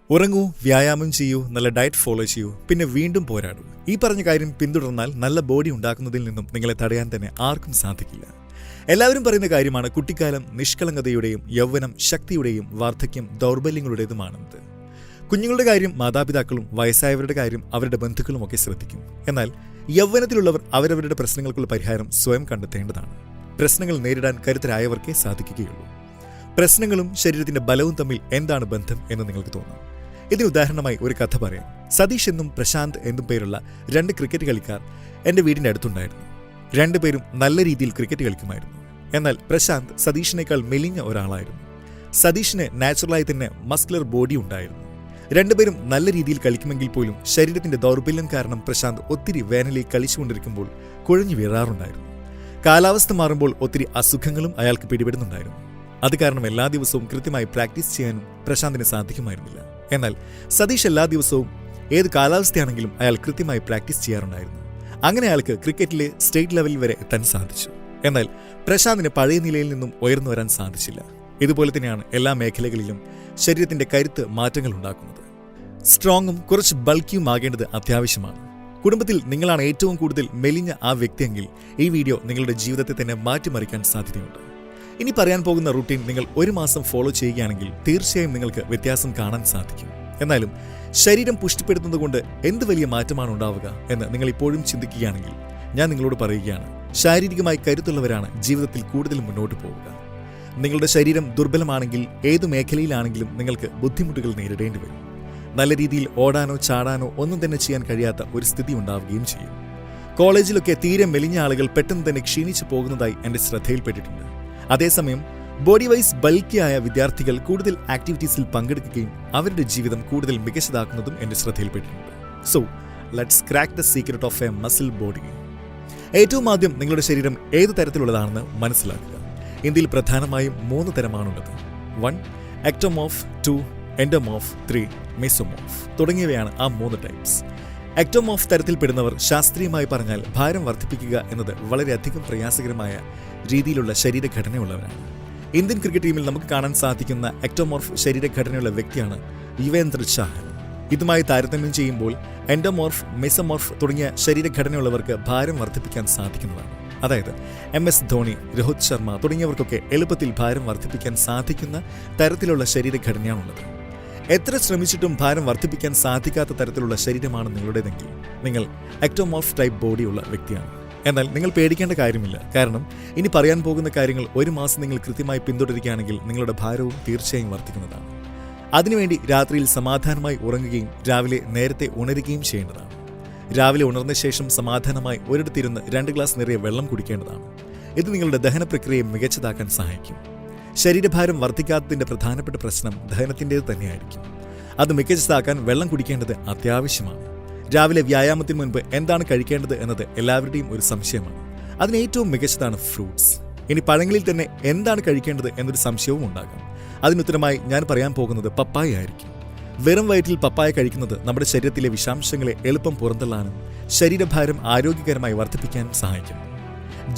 ഉറങ്ങൂ, വ്യായാമം ചെയ്യൂ, നല്ല ഡയറ്റ് ഫോളോ ചെയ്യൂ, പിന്നെ വീണ്ടും പോരാടൂ. ഈ പറഞ്ഞ കാര്യം പിന്തുടർന്നാൽ നല്ല ബോഡി ഉണ്ടാക്കുന്നതിൽ നിന്നും നിങ്ങളെ തടയാൻ തന്നെ ആർക്കും സാധിക്കില്ല. എല്ലാവരും പറയുന്ന കാര്യമാണ് കുട്ടിക്കാലം നിഷ്കളങ്കതയുടെയും യൗവനം ശക്തിയുടെയും വാർദ്ധക്യം ദൗർബല്യങ്ങളുടേതുമാണെന്നത്. കുഞ്ഞുങ്ങളുടെ കാര്യം മാതാപിതാക്കളും വയസ്സായവരുടെ കാര്യം അവരുടെ ബന്ധുക്കളും ഒക്കെ ശ്രദ്ധിക്കും. എന്നാൽ യൗവനത്തിലുള്ളവർ അവരവരുടെ പ്രശ്നങ്ങൾക്കുള്ള പരിഹാരം സ്വയം കണ്ടെത്തേണ്ടതാണ്. പ്രശ്നങ്ങൾ നേരിടാൻ കരുത്തരായവർക്കേ സാധിക്കുകയുള്ളൂ. പ്രശ്നങ്ങളും ശരീരത്തിന്റെ ബലവും തമ്മിൽ എന്താണ് ബന്ധം എന്ന് നിങ്ങൾക്ക് തോന്നാം. ഇതിന് ഉദാഹരണമായി ഒരു കഥ പറയാം. സതീഷ് എന്നും പ്രശാന്ത് എന്നും പേരുള്ള 2 ക്രിക്കറ്റ് കളിക്കാർ എൻ്റെ വീടിൻ്റെ അടുത്തുണ്ടായിരുന്നു. 2 പേരും നല്ല രീതിയിൽ ക്രിക്കറ്റ് കളിക്കുമായിരുന്നു. എന്നാൽ പ്രശാന്ത് സതീഷിനേക്കാൾ മെലിഞ്ഞ ഒരാളായിരുന്നു. സതീഷിന് നാച്ചുറലായി തന്നെ മസ്കുലർ ബോഡി ഉണ്ടായിരുന്നു. 2 പേരും നല്ല രീതിയിൽ കളിക്കുമെങ്കിൽ പോലും ശരീരത്തിന്റെ ദൗർബല്യം കാരണം പ്രശാന്ത് ഒത്തിരി വേനലിൽ കളിച്ചുകൊണ്ടിരിക്കുമ്പോൾ കുഴഞ്ഞു വീഴാറുണ്ടായിരുന്നു. കാലാവസ്ഥ മാറുമ്പോൾ ഒത്തിരി അസുഖങ്ങളും അയാൾക്ക് പിടിപെടുന്നുണ്ടായിരുന്നു. അത് കാരണം എല്ലാ ദിവസവും കൃത്യമായി പ്രാക്ടീസ് ചെയ്യാനും പ്രശാന്തിന് സാധിക്കുമായിരുന്നില്ല. എന്നാൽ സതീഷ് എല്ലാ ദിവസവും ഏത് കാലാവസ്ഥയാണെങ്കിലും അയാൾ കൃത്യമായി പ്രാക്ടീസ് ചെയ്യാറുണ്ടായിരുന്നു. അങ്ങനെ അയാൾക്ക് ക്രിക്കറ്റിലെ സ്റ്റേറ്റ് ലെവലിൽ വരെ എത്താൻ സാധിച്ചു. എന്നാൽ പ്രശാന്തിന് പഴയ നിലയിൽ നിന്നും ഉയർന്നു വരാൻ സാധിച്ചില്ല. ഇതുപോലെ തന്നെയാണ് എല്ലാ മേഖലകളിലും ശരീരത്തിന്റെ കരുത്ത് മാറ്റങ്ങൾ ഉണ്ടാക്കുന്നത്. സ്ട്രോങ്ങും കുറച്ച് ബൾക്കിയും ആകേണ്ടത് അത്യാവശ്യമാണ്. കുടുംബത്തിൽ നിങ്ങളാണ് ഏറ്റവും കൂടുതൽ മെലിഞ്ഞ ആ വ്യക്തിയെങ്കിൽ ഈ വീഡിയോ നിങ്ങളുടെ ജീവിതത്തെ തന്നെ മാറ്റിമറിക്കാൻ സാധ്യതയുണ്ട്. ഇനി പറയാൻ പോകുന്ന റൂട്ടീൻ നിങ്ങൾ 1 മാസം ഫോളോ ചെയ്യുകയാണെങ്കിൽ തീർച്ചയായും നിങ്ങൾക്ക് വ്യത്യാസം കാണാൻ സാധിക്കും. എന്നാലും ശരീരം പുഷ്ടിപ്പെടുത്തുന്നതുകൊണ്ട് എന്ത് വലിയ മാറ്റമാണ് ഉണ്ടാവുക എന്ന് നിങ്ങൾ ഇപ്പോഴും ചിന്തിക്കുകയാണെങ്കിൽ ഞാൻ നിങ്ങളോട് പറയുകയാണ്, ശാരീരികമായി കരുത്തുള്ളവരാണ് ജീവിതത്തിൽ കൂടുതൽ മുന്നോട്ട് പോവുക. നിങ്ങളുടെ ശരീരം ദുർബലമാണെങ്കിൽ ഏതു മേഖലയിലാണെങ്കിലും നിങ്ങൾക്ക് ബുദ്ധിമുട്ടുകൾ നേരിടേണ്ടി വരും. നല്ല രീതിയിൽ ഓടാനോ ചാടാനോ ഒന്നും തന്നെ ചെയ്യാൻ കഴിയാത്ത ഒരു സ്ഥിതി ഉണ്ടാവുകയും ചെയ്യും. കോളേജിലൊക്കെ തീരെ മെലിഞ്ഞ ആളുകൾ പെട്ടെന്ന് തന്നെ ക്ഷീണിച്ചു പോകുന്നതായി എൻ്റെ ശ്രദ്ധയിൽപ്പെട്ടിട്ടുണ്ട്. അതേസമയം ബോഡി വൈസ് ബൾക്കിയായ വിദ്യാർത്ഥികൾ കൂടുതൽ ആക്ടിവിറ്റീസിൽ പങ്കെടുക്കുകയും അവരുടെ ജീവിതം കൂടുതൽ മികച്ചതാക്കുന്നതും എൻ്റെ ശ്രദ്ധയിൽപ്പെട്ടിട്ടുണ്ട്. So let's crack the secret of a muscle body. ഏറ്റവും ആദ്യം നിങ്ങളുടെ ശരീരം ഏത് തരത്തിലുള്ളതാണെന്ന് മനസ്സിലാക്കുക. ഇന്ത്യയിൽ പ്രധാനമായും 3 തരമാണുള്ളത്. 1 എക്ടോമോർഫ്, 2 എൻഡോമോർഫ്, 3 മെസോമോർഫ് തുടങ്ങിയവയാണ് ആ 3 ടൈപ്സ്. എക്ടോമോർഫ് തരത്തിൽപ്പെടുന്നവർ ശാസ്ത്രീയമായി പറഞ്ഞാൽ ഭാരം വർദ്ധിപ്പിക്കുക എന്നത് വളരെയധികം പ്രയാസകരമായ രീതിയിലുള്ള ശരീരഘടനയുള്ളവരാണ്. ഇന്ത്യൻ ക്രിക്കറ്റ് ടീമിൽ നമുക്ക് കാണാൻ സാധിക്കുന്ന എക്ടോമോർഫ് ശരീരഘടനയുള്ള വ്യക്തിയാണ് യുവേന്ദ്ര ചാഹൽ. ഇതുമായി താരതമ്യം ചെയ്യുമ്പോൾ എൻഡോമോർഫ്, മെസോമോർഫ് തുടങ്ങിയ ശരീരഘടനയുള്ളവർക്ക് ഭാരം വർദ്ധിപ്പിക്കാൻ സാധിക്കുന്നതാണ്. അതായത് MS ധോണി, രോഹിത് ശർമ്മ തുടങ്ങിയവർക്കൊക്കെ എളുപ്പത്തിൽ ഭാരം വർദ്ധിപ്പിക്കാൻ സാധിക്കുന്ന തരത്തിലുള്ള ശരീരഘടനയാണുള്ളത്. എത്ര ശ്രമിച്ചിട്ടും ഭാരം വർദ്ധിപ്പിക്കാൻ സാധിക്കാത്ത തരത്തിലുള്ള ശരീരമാണ് നിങ്ങളുടേതെങ്കിൽ നിങ്ങൾ എക്ടോമോർഫ് ടൈപ്പ് ബോഡിയുള്ള വ്യക്തിയാണ്. എന്നാൽ നിങ്ങൾ പേടിക്കേണ്ട കാര്യമില്ല. കാരണം ഇനി പറയാൻ പോകുന്ന കാര്യങ്ങൾ 1 മാസം നിങ്ങൾ കൃത്യമായി പിന്തുടരുകയാണെങ്കിൽ നിങ്ങളുടെ ഭാരവും തീർച്ചയായും വർദ്ധിക്കുന്നതാണ്. അതിനുവേണ്ടി രാത്രിയിൽ സമാധാനമായി ഉറങ്ങുകയും രാവിലെ നേരത്തെ ഉണരുകയും ചെയ്യേണ്ടതാണ്. രാവിലെ ഉണർന്ന ശേഷം സമാധാനമായി ഒരിടത്തിരുന്ന് 2 ഗ്ലാസ് നിറയെ വെള്ളം കുടിക്കേണ്ടതാണ്. ഇത് നിങ്ങളുടെ ദഹന പ്രക്രിയയെ മികച്ചതാക്കാൻ സഹായിക്കും. ശരീരഭാരം വർദ്ധിക്കാത്തതിന്റെ പ്രധാനപ്പെട്ട പ്രശ്നം ദഹനത്തിൻ്റേത് തന്നെയായിരിക്കും. അത് മികച്ചതാക്കാൻ വെള്ളം കുടിക്കേണ്ടത് അത്യാവശ്യമാണ്. രാവിലെ വ്യായാമത്തിന് മുൻപ് എന്താണ് കഴിക്കേണ്ടത് എന്നത് എല്ലാവരുടെയും ഒരു സംശയമാണ്. അതിന് ഏറ്റവും മികച്ചതാണ് ഫ്രൂട്ട്സ്. ഇനി പഴങ്ങളിൽ തന്നെ എന്താണ് കഴിക്കേണ്ടത് എന്നൊരു സംശയവും ഉണ്ടാകാം. അതിനുത്തരമായി ഞാൻ പറയാൻ പോകുന്നത് പപ്പായ ആയിരിക്കും. വെറും വയറ്റിൽ പപ്പായ കഴിക്കുന്നത് നമ്മുടെ ശരീരത്തിലെ വിഷാംശങ്ങളെ എളുപ്പം പുറന്തള്ളാനും ശരീരഭാരം ആരോഗ്യകരമായി വർദ്ധിപ്പിക്കാനും സഹായിക്കും.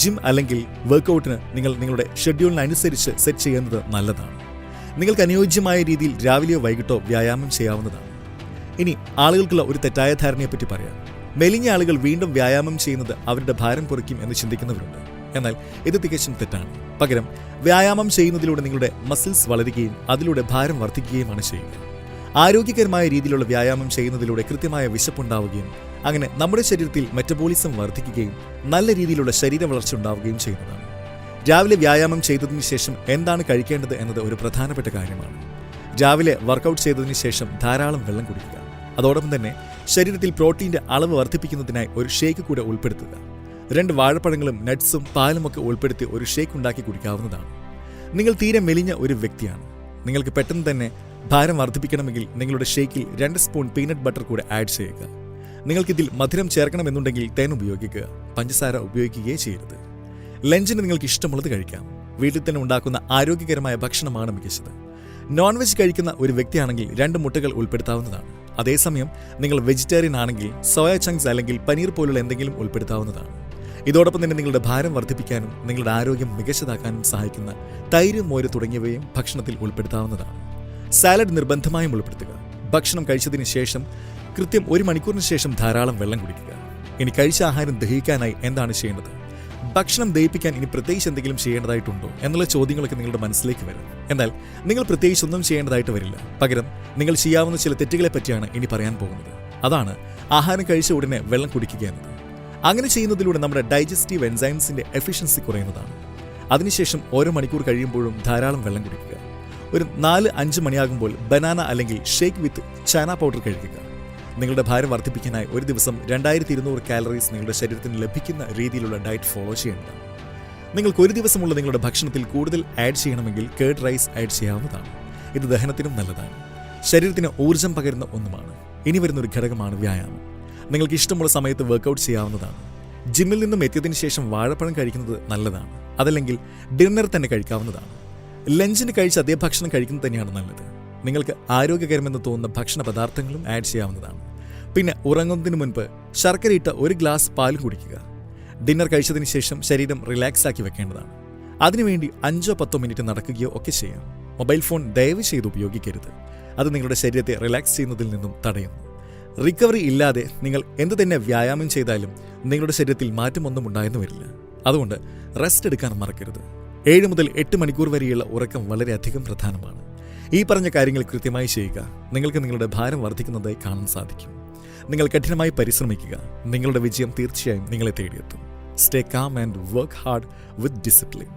ജിം അല്ലെങ്കിൽ വർക്കൗട്ടിന് നിങ്ങൾ നിങ്ങളുടെ ഷെഡ്യൂളിനനുസരിച്ച് സെറ്റ് ചെയ്യുന്നത് നല്ലതാണ്. നിങ്ങൾക്ക് അനുയോജ്യമായ രീതിയിൽ രാവിലെയോ വൈകിട്ടോ വ്യായാമം ചെയ്യാവുന്നതാണ്. ഇനി ആളുകൾക്കുള്ള ഒരു തെറ്റായ ധാരണയെപ്പറ്റി പറയാം. മെലിഞ്ഞ ആളുകൾ വീണ്ടും വ്യായാമം ചെയ്യുന്നത് അവരുടെ ഭാരം കുറയ്ക്കും എന്ന് ചിന്തിക്കുന്നവരുണ്ട്. എന്നാൽ ഇത് തികച്ചും തെറ്റാണ്. പകരം വ്യായാമം ചെയ്യുന്നതിലൂടെ നിങ്ങളുടെ മസിൽസ് വളരുകയും അതിലൂടെ ഭാരം വർദ്ധിക്കുകയുമാണ് ചെയ്യുക. ആരോഗ്യകരമായ രീതിയിലുള്ള വ്യായാമം ചെയ്യുന്നതിലൂടെ കൃത്യമായ വിശപ്പുണ്ടാവുകയും അങ്ങനെ നമ്മുടെ ശരീരത്തിൽ മെറ്റബോളിസം വർദ്ധിക്കുകയും നല്ല രീതിയിലുള്ള ശരീര വളർച്ച ഉണ്ടാവുകയും ചെയ്യുന്നതാണ്. രാവിലെ വ്യായാമം ചെയ്തതിനു ശേഷം എന്താണ് കഴിക്കേണ്ടത് എന്നത് ഒരു പ്രധാനപ്പെട്ട കാര്യമാണ്. രാവിലെ വർക്കൗട്ട് ചെയ്തതിനു ശേഷം ധാരാളം വെള്ളം കുടിക്കുക. അതോടൊപ്പം തന്നെ ശരീരത്തിൽ പ്രോട്ടീൻ്റെ അളവ് വർദ്ധിപ്പിക്കുന്നതിനായി ഒരു ഷേക്ക് കൂടെ ഉൾപ്പെടുത്തുക. 2 വാഴപ്പഴങ്ങളും നട്ട്സും പാലും ഒക്കെ ഉൾപ്പെടുത്തി ഒരു ഷേക്ക് ഉണ്ടാക്കി കുടിക്കാവുന്നതാണ്. നിങ്ങൾ തീരെ മെലിഞ്ഞ ഒരു വ്യക്തിയാണ്. നിങ്ങൾക്ക് പെട്ടെന്ന് തന്നെ ഭാരം വർദ്ധിപ്പിക്കണമെങ്കിൽ നിങ്ങളുടെ ഷേക്കിൽ 2 സ്പൂൺ പീനട്ട് ബട്ടർ കൂടെ ആഡ് ചെയ്യുക. നിങ്ങൾക്കിതിൽ മധുരം ചേർക്കണമെന്നുണ്ടെങ്കിൽ തേൻ ഉപയോഗിക്കുക. പഞ്ചസാര ഉപയോഗിക്കുകയേ ചെയ്യരുത്. ലഞ്ചിന് നിങ്ങൾക്ക് ഇഷ്ടമുള്ളത് കഴിക്കാം. വീട്ടിൽ തന്നെ ഉണ്ടാക്കുന്ന ആരോഗ്യകരമായ ഭക്ഷണമാണ് മികച്ചത്. നോൺ വെജ് കഴിക്കുന്ന ഒരു വ്യക്തിയാണെങ്കിൽ 2 മുട്ടകൾ ഉൾപ്പെടുത്താവുന്നതാണ്. അതേസമയം നിങ്ങൾ വെജിറ്റേറിയൻ ആണെങ്കിൽ സോയ ചങ്ക്സ് അല്ലെങ്കിൽ പനീർ പോലുള്ള എന്തെങ്കിലും ഉൾപ്പെടുത്താവുന്നതാണ്. ഇതോടൊപ്പം തന്നെ നിങ്ങളുടെ ഭാരം വർദ്ധിപ്പിക്കാനും നിങ്ങളുടെ ആരോഗ്യം മികച്ചതാക്കാനും സഹായിക്കുന്ന തൈര്, മോര് തുടങ്ങിയവയും ഭക്ഷണത്തിൽ ഉൾപ്പെടുത്താവുന്നതാണ്. സാലഡ് നിർബന്ധമായും ഉൾപ്പെടുത്തുക. ഭക്ഷണം കഴിച്ചതിന് ശേഷം കൃത്യം 1 മണിക്കൂറിന് ശേഷം ധാരാളം വെള്ളം കുടിക്കുക. ഇനി കഴിച്ച ആഹാരം ദഹിക്കാനായി എന്താണ് ചെയ്യേണ്ടത്? ഭക്ഷണം ദഹിപ്പിക്കാൻ ഇനി പ്രത്യേകിച്ച് എന്തെങ്കിലും ചെയ്യേണ്ടതായിട്ടുണ്ടോ എന്നുള്ള ചോദ്യങ്ങളൊക്കെ നിങ്ങളുടെ മനസ്സിലേക്ക് വരും. എന്നാൽ നിങ്ങൾ പ്രത്യേകിച്ച് ഒന്നും ചെയ്യേണ്ടതായിട്ട് വരില്ല. പകരം നിങ്ങൾ ചെയ്യാവുന്ന ചില തെറ്റുകളെ പറ്റിയാണ് ഇനി പറയാൻ പോകുന്നത്. അതാണ് ആഹാരം കഴിച്ച ഉടനെ വെള്ളം കുടിക്കുക എന്നത്. അങ്ങനെ ചെയ്യുന്നതിലൂടെ നമ്മുടെ ഡൈജസ്റ്റീവ് എൻസൈംസിന്റെ എഫിഷ്യൻസി കുറയുന്നതാണ്. അതിനുശേഷം ഓരോ മണിക്കൂർ കഴിയുമ്പോഴും ധാരാളം വെള്ളം കുടിക്കുക. ഒരു 4-5 മണിയാകുമ്പോൾ ബനാന അല്ലെങ്കിൽ ഷേക്ക് വിത്ത് ചാന പൗഡർ കഴിക്കുക. നിങ്ങളുടെ ഭാരം വർദ്ധിപ്പിക്കാനായി ഒരു ദിവസം 2200 കാലറീസ് നിങ്ങളുടെ ശരീരത്തിന് ലഭിക്കുന്ന രീതിയിലുള്ള ഡയറ്റ് ഫോളോ ചെയ്യേണ്ടതാണ്. നിങ്ങൾക്ക് ഒരു ദിവസമുള്ള നിങ്ങളുടെ ഭക്ഷണത്തിൽ കൂടുതൽ ആഡ് ചെയ്യണമെങ്കിൽ കേർഡ് റൈസ് ആഡ് ചെയ്യാവുന്നതാണ്. ഇത് ദഹനത്തിനും നല്ലതാണ്, ശരീരത്തിന് ഊർജ്ജം പകരുന്ന ഒന്നുമാണ്. ഇനി വരുന്നൊരു ഘടകമാണ് വ്യായാമം. നിങ്ങൾക്ക് ഇഷ്ടമുള്ള സമയത്ത് വർക്കൗട്ട് ചെയ്യാവുന്നതാണ്. ജിമ്മിൽ നിന്നും എത്തിയതിനു ശേഷം വാഴപ്പഴം കഴിക്കുന്നത് നല്ലതാണ്. അതല്ലെങ്കിൽ ഡിന്നർ തന്നെ കഴിക്കാവുന്നതാണ്. ലഞ്ചിന് കഴിച്ച് അതേ ഭക്ഷണം കഴിക്കുന്നത് തന്നെയാണ് നല്ലത്. നിങ്ങൾക്ക് ആരോഗ്യകരമെന്ന് തോന്നുന്ന ഭക്ഷണ പദാർത്ഥങ്ങളും ആഡ് ചെയ്യാവുന്നതാണ്. പിന്നെ ഉറങ്ങുന്നതിന് മുൻപ് ശർക്കരയിട്ട 1 ഗ്ലാസ് പാലും കുടിക്കുക. ഡിന്നർ കഴിച്ചതിന് ശേഷം ശരീരം റിലാക്സ് ആക്കി വെക്കേണ്ടതാണ്. അതിനുവേണ്ടി 5-10 മിനിറ്റ് നടക്കുകയോ ഒക്കെ ചെയ്യാം. മൊബൈൽ ഫോൺ ദയവ് ചെയ്ത് ഉപയോഗിക്കരുത്. അത് നിങ്ങളുടെ ശരീരത്തെ റിലാക്സ് ചെയ്യുന്നതിൽ നിന്നും തടയുന്നു. റിക്കവറി ഇല്ലാതെ നിങ്ങൾ എന്ത് തന്നെ വ്യായാമം ചെയ്താലും നിങ്ങളുടെ ശരീരത്തിൽ മാറ്റമൊന്നും ഉണ്ടായെന്ന് വരില്ല. അതുകൊണ്ട് റെസ്റ്റ് എടുക്കാൻ മറക്കരുത്. 7 മുതൽ 8 മണിക്കൂർ വരെയുള്ള ഉറക്കം വളരെയധികം പ്രധാനമാണ്. ഈ പറഞ്ഞ കാര്യങ്ങൾ കൃത്യമായി ചെയ്യുക. നിങ്ങൾക്ക് നിങ്ങളുടെ ഭാരം വർദ്ധിക്കുന്നതായി കാണാൻ സാധിക്കും. നിങ്ങൾ കഠിനമായി പരിശ്രമിക്കുക. നിങ്ങളുടെ വിജയം തീർച്ചയായും നിങ്ങളെ തേടിയെത്തും. Stay calm and work hard with discipline.